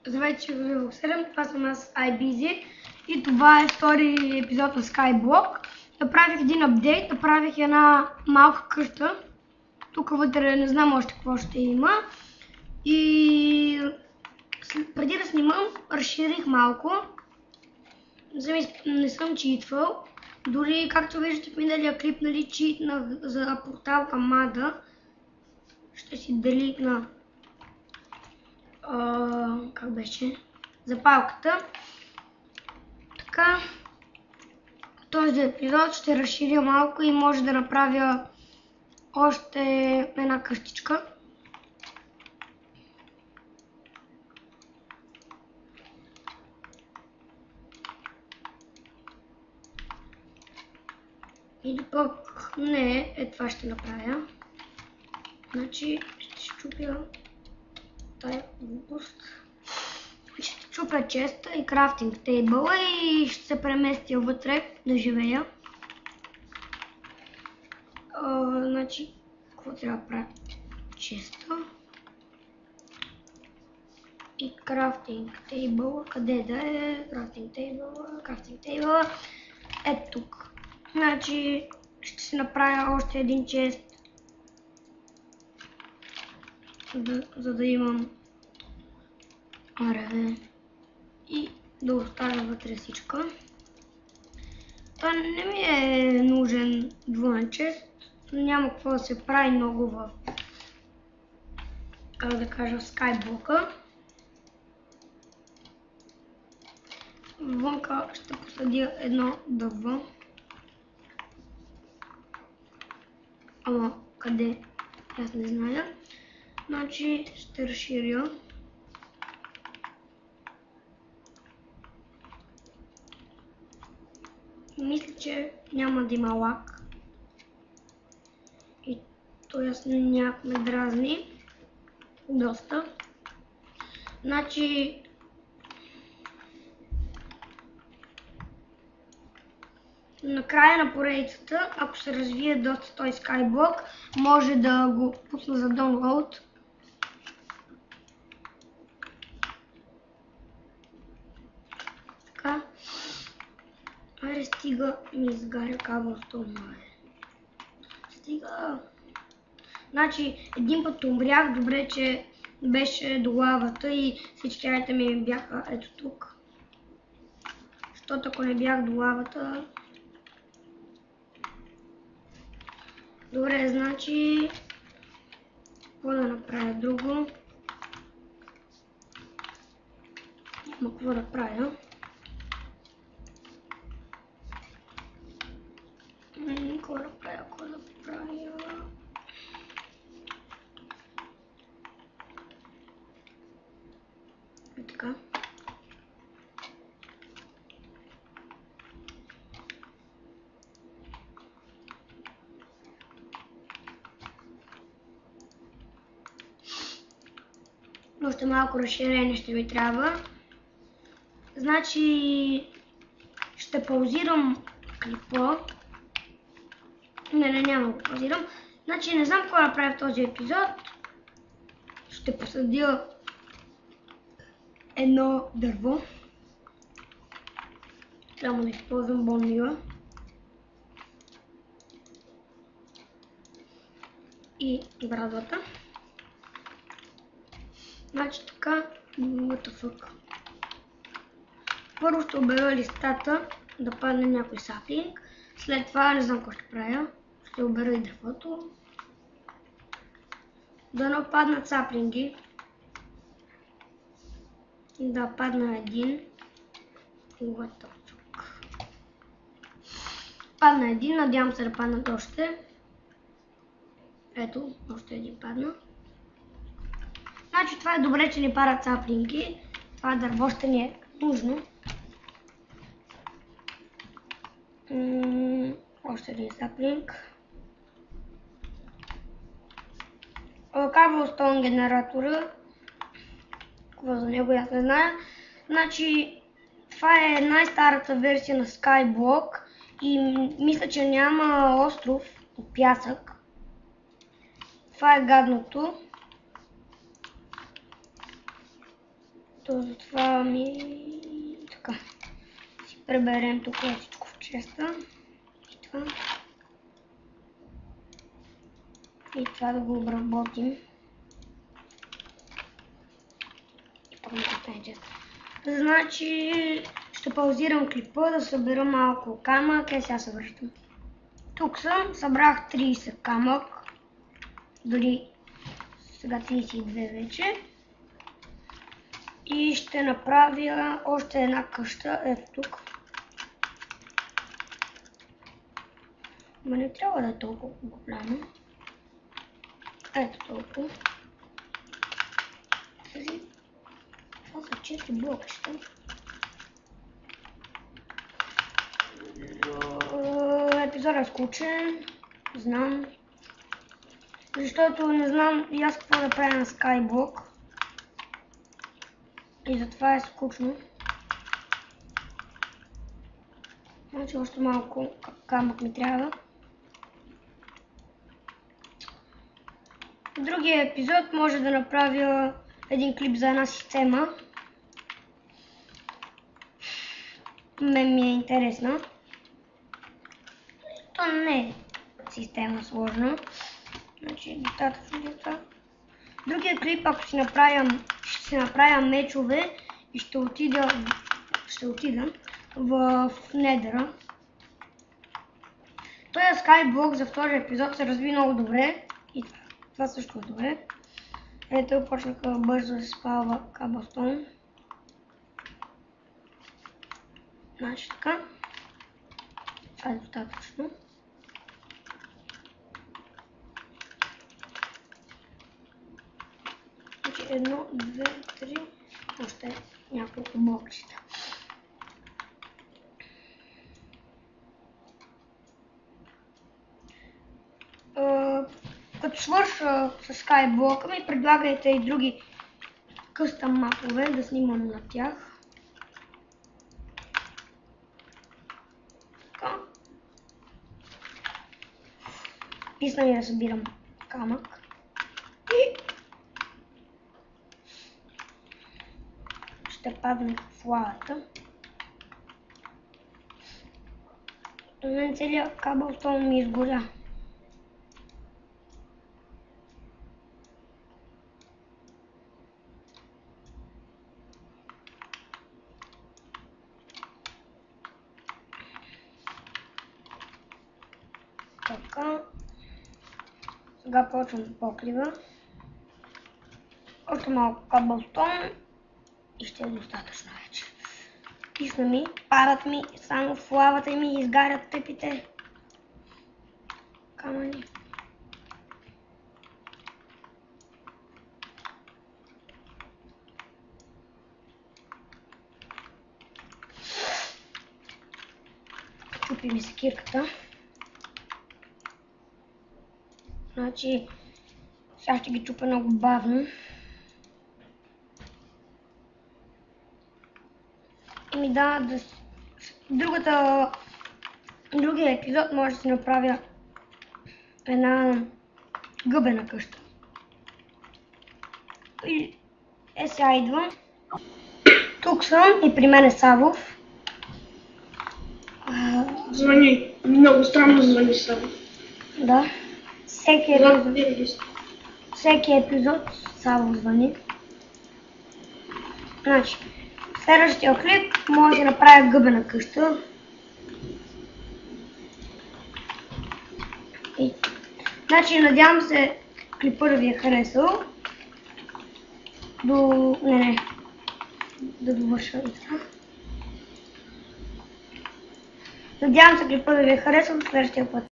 Здравейте, че ви боксирам. Това съм аз iBeezy и това е втори епизод на Skyblock. Направих един апдейт, направих една малка къща. Тук вътре не знам още какво ще има. И преди да снимам, разширих малко. Не съм читвал. Дори, както виждате в миналия клип, читнах за портал Амада. Ще си делитна как беше? Запалката. Така, този епизод ще разширя малко и може да направя още една къщичка. Или пък не, това ще направя. Значи ще щупя тая глупост. Ще чупя честа и крафтинг тейбъла и ще се преместя вътре да живея. Значи, какво трябва да правя? Честа и крафтинг тейбъла. Къде да е? Крафтинг тейбъла. Ето тук. Значи, ще си направя още един чест, за да имам реве и да оставя вътре всичко. Това не ми е нужен двоен чест, няма какво да се прави много в, как да кажа, в Skyblock. Вънка ще посадя едно дърво. Ама къде? Аз не зная. Значи ще разширя. Мисля, че няма да има лак. И т.е. някак ме дразни доста. Значи на края на поредицата, ако се развие доста този Skyblock, може да го пусна за download. Така. Аре, стига, ми изгаря кабелстон, стига. Значи, един път умрях, добре, че беше до лавата и всички айта ми бяха ето тук. Защото ако не бях до лавата... Добре, значи... Какво да направя друго? Ама какво да правя? Какво да правя? И така. Още малко разширение ще ми трябва. Значи ще паузирам клипа. Няма да паузирам. Значи не знам какво да правя в този епизод. Ще посадя едно дърво. Трябва да използвам бонмила. И брадвата. Значи така, what the fuck. Първо ще обера листата да падне някой саплинг. След това не знам какво ще правя. Ще обера и дървото. Да нападнат саплинги. Да падна един. What the fuck. Падна един, надявам се да паднат още. Ето, още един падна. Значи това е добре, че ни падат саплинги. Това дърво ще ни е нужно. Още един саплинг. Cobblestone генератора. Какво за него аз не зная. Значи това е най-старата версия на Skyblock и мисля, че няма остров от пясък. Това е гадното. То затова така. Си преберем тук всичко в честа. И това. И това да го обработим. И пак да стане честа. Значи ще паузирам клипа да събера малко камък и сега се връщам. Тук съм, събрах 30 камък. Дори сега 32 вече. И ще направя още една къща, ето тук. Ма не трябва да е толкова голяма. Ето толкова. Това са 4 блокчета. Епизодът е скучен, знам. Защото не знам и аз какво да правя на Skyblock. И затова е скучно. Значи още малко камък ми трябва. В другия епизод може да направя един клип за една система. Мен ми е интересна. То не е система сложна. Значи достатъчно за това. Другия клип, ако ще направя мечове и ще отида в Недъра. Този Skyblock за втория епизод се разви много добре. И това също е добре. Ето почнаха бързо да се спалва Cobblestone. Значи така. Това е достатъчно. Значи 1, 2, 3, още няколко блокчета. Като свърша с Skyblock ми предлагайте и други къстъм мапове да снимам на тях. Така. Писна ми да събирам камък. И ще падне в лавата. Целият Cobblestone ми изгоря. Така. Сега почвам поклива. Още малко Cobblestone и ще е достатъчно вече. Писна ми, падат ми, само в лавата ми изгарят тъпите камъни. Чупи ми се кирката. Значи, сега ще ги чупя много бавно. И ми да, другия епизод може да си направя една гъбена къща. И сега идвам. Тук съм и при мен е Савов. Звъни. Много странно звъни Савов. Да. Всеки епизод Савов звъни. Значи, следващия клип може да направя гъбена къща. Значи, надявам се клипът да ви е харесал. Да довърша и това. Надявам се клипът да ви е харесал, до следващия път.